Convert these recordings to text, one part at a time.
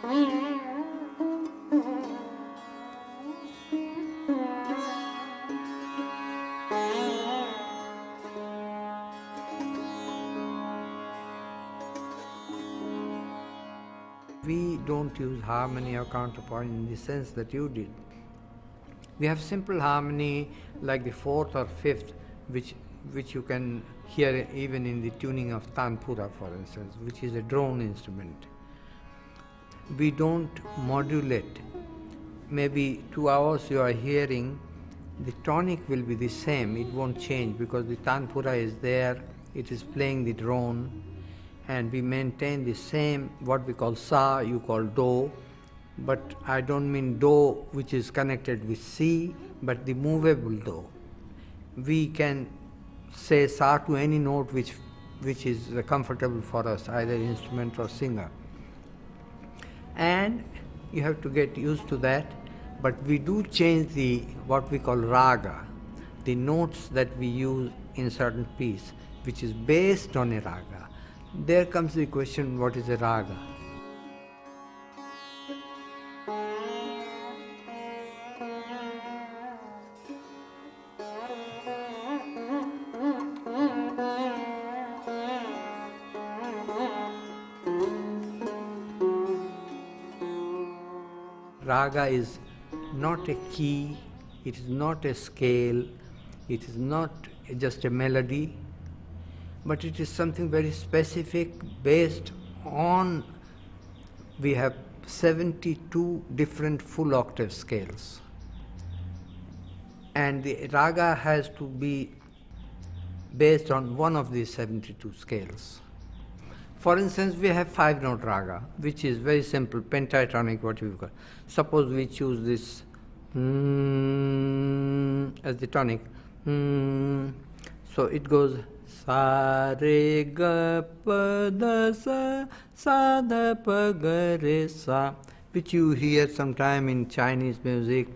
We don't use harmony or counterpoint in the sense that you did. We have simple harmony like the fourth or fifth, which you can hear even in the tuning of tanpura, for instance, which is a drone instrument. We don't modulate. Maybe 2 hours you are hearing, the tonic will be the same, it won't change because the tanpura is there, it is playing the drone, and we maintain the same, what we call sa, you call do, but I don't mean do which is connected with si, but the movable do. We can say sa to any note which is comfortable for us, either instrument or singer. And you have to get used to that, but we do change the, what we call raga, the notes that we use in certain piece, which is based on a raga. There comes the question, what is a raga? Raga is not a key, it is not a scale, it is not just a melody, but it is something very specific based on, we have 72 different full octave scales. And the raga has to be based on one of these 72 scales. For instance, we have 5-note raga, which is very simple, pentatonic, what we've got. Suppose we choose this as the tonic. So it goes sa re ga pa da sa da pa ga re sa, which you hear sometime in Chinese music.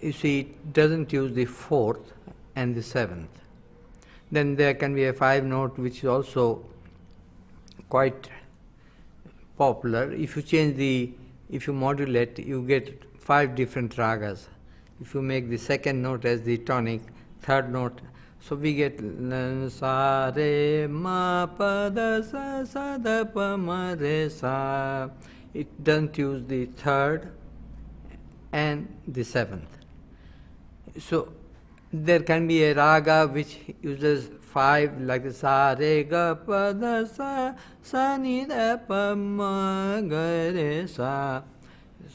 You see, it doesn't use the fourth and the seventh. Then there can be a 5-note which is also quite popular. If you change if you modulate, you get 5 different ragas. If you make the second note as the tonic, third note, so we get sa re ma pa da sa da pa ma re sa. It doesn't use the third and the seventh. So there can be a raga which uses 5, like the sa re ga pa da sa ni da pa ma ga re sa.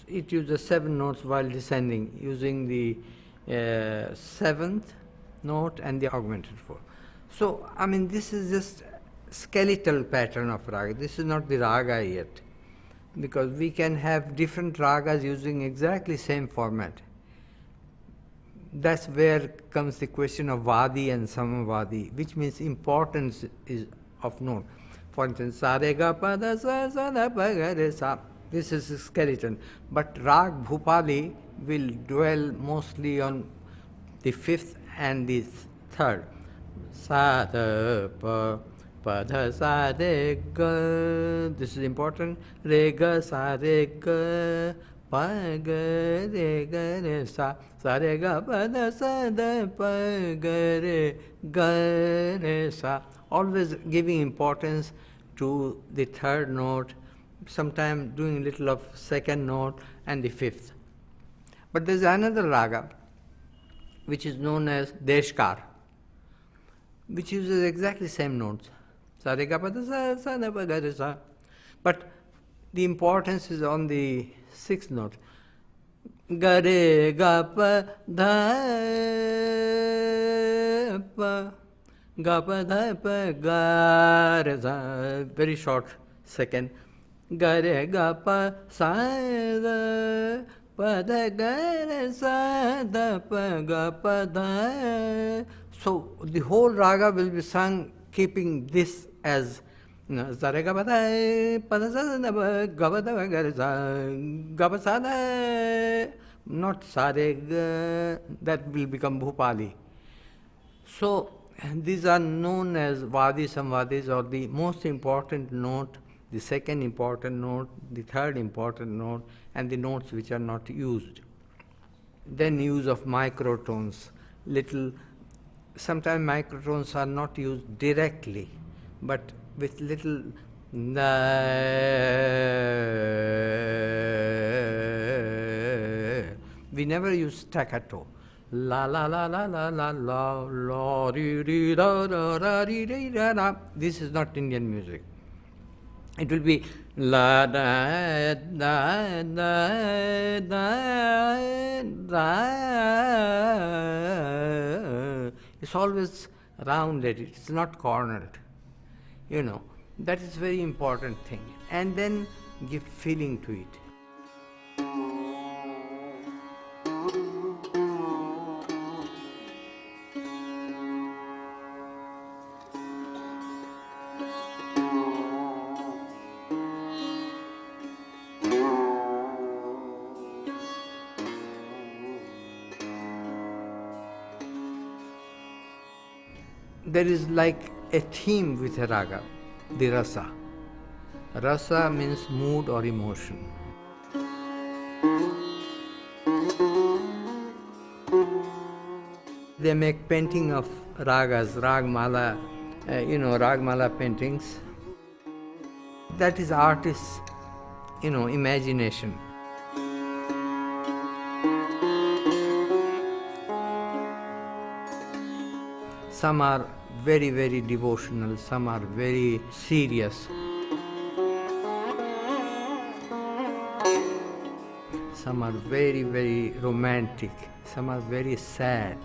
It uses 7 notes while descending, using the 7th note and the augmented 4. So, I mean, this is just skeletal pattern of raga. This is not the raga yet, because we can have different ragas using exactly same format. That's where comes the question of vadi and samavadi, which means importance is of note. For instance, sa re ga pa da sa da pa ga re sa. This is a skeleton. But rag bhupali will dwell mostly on the 5th and the 3rd. Sa da pa pa da sa re ga. This is important. Re ga sa re ga. Pa ga re ga re sa. Sa re ga pa da sa da pa ga re sa. Always giving importance to the 3rd note, sometimes doing a little of 2nd note and the 5th. But there is another raga which is known as deshkar, which uses exactly same notes. Sa re ga pa da sa da pa ga re sa. But the importance is on the 6th note. Ga re ga pa dha pa ga pa dha pa ga re sa. Very short second. Ga re ga pa sa da pa da ga re sa da pa ga pa da. So the whole raga will be sung keeping this as sa re ga pa da pa da sa da pa ga pa da ga re sa ga pa sa da, not sa re ga, that will become bhupali. So these are known as vadi samvadis, or the most important note the second important note, the third important note, and the notes which are not used. Then use of microtones. Sometimes microtones are not used directly, but with little we never use staccato. La la la la la la la la di di da da da di di da da. This is not Indian music. It will be la da da da da da. It's always rounded. It's not cornered. That is very important thing. And then give feeling to it. There is like a theme with a raga, the rasa. Rasa means mood or emotion. They make painting of ragas, ragmala, ragmala paintings. That is artist's, imagination. Some are very, very devotional, some are very serious. Some are very, very romantic, some are very sad.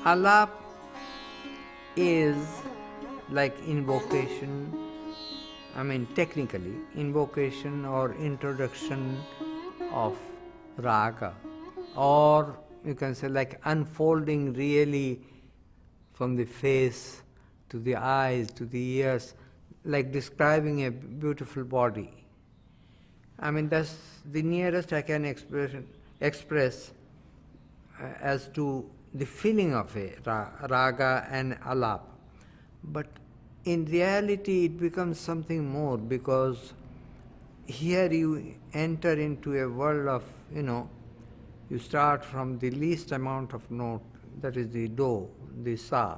Alap is like invocation, technically, invocation or introduction of raga, or you can say like unfolding really from the face to the eyes to the ears, like describing a beautiful body. That's the nearest I can express as to the feeling of a raga and alap. But in reality it becomes something more, because here you enter into a world of, you start from the least amount of note, that is the do, the sa,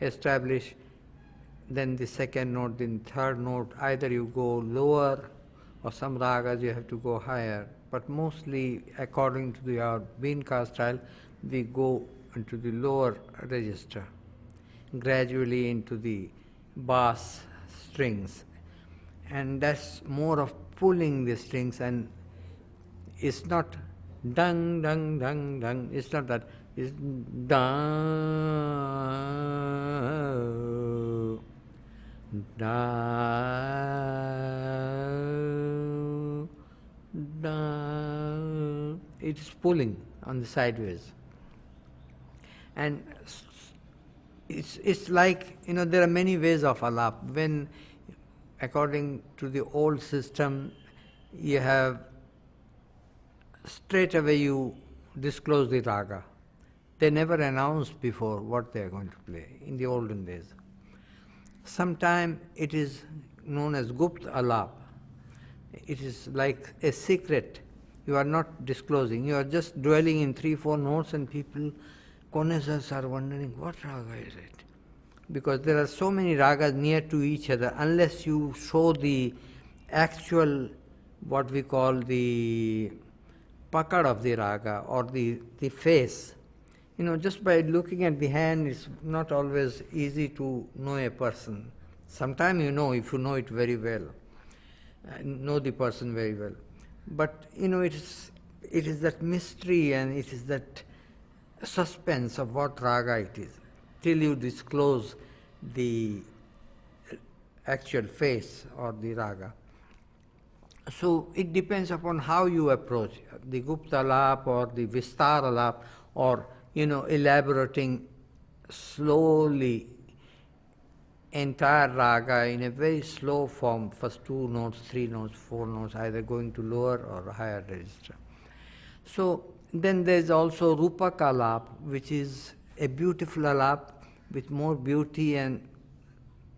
establish, then the second note, then third note, either you go lower or some ragas you have to go higher, but mostly according to the Binka style, we go into the lower register, gradually into the bass strings, and that's more of pulling the strings, and it's not dung dung dung dung, it's not that, it's dung dung dung. It's pulling on the sideways. And it's like, there are many ways of alap. When, according to the old system, you have straight away you disclose the raga. They never announced before what they are going to play in the olden days. Sometimes it is known as gupt alap. It is like a secret. You are not disclosing. You are just dwelling in 3-4 notes, and people, connoisseurs, are wondering what raga is it, because there are so many ragas near to each other. Unless you show the actual, what we call the pakad of the raga, or the face, just by looking at the hand, it's not always easy to know a person. Sometimes if you know it very well, know the person very well. But it is that mystery, and it is that suspense of what raga it is, till you disclose the actual face or the raga. So it depends upon how you approach the Gupta alap or the Vistar alap, or elaborating slowly entire raga in a very slow form, first 2 notes, 3 notes, 4 notes, either going to lower or higher register. So then there's also Rupak alap, which is a beautiful alap with more beauty and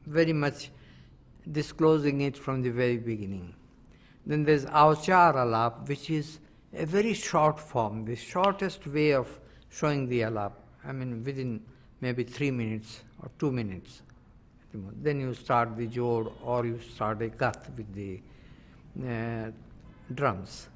very much disclosing it from the very beginning. Then there's Avchar alap, which is a very short form, the shortest way of showing the alap. I mean, within maybe 3 minutes or 2 minutes. Then you start the jod, or you start a gat with the drums.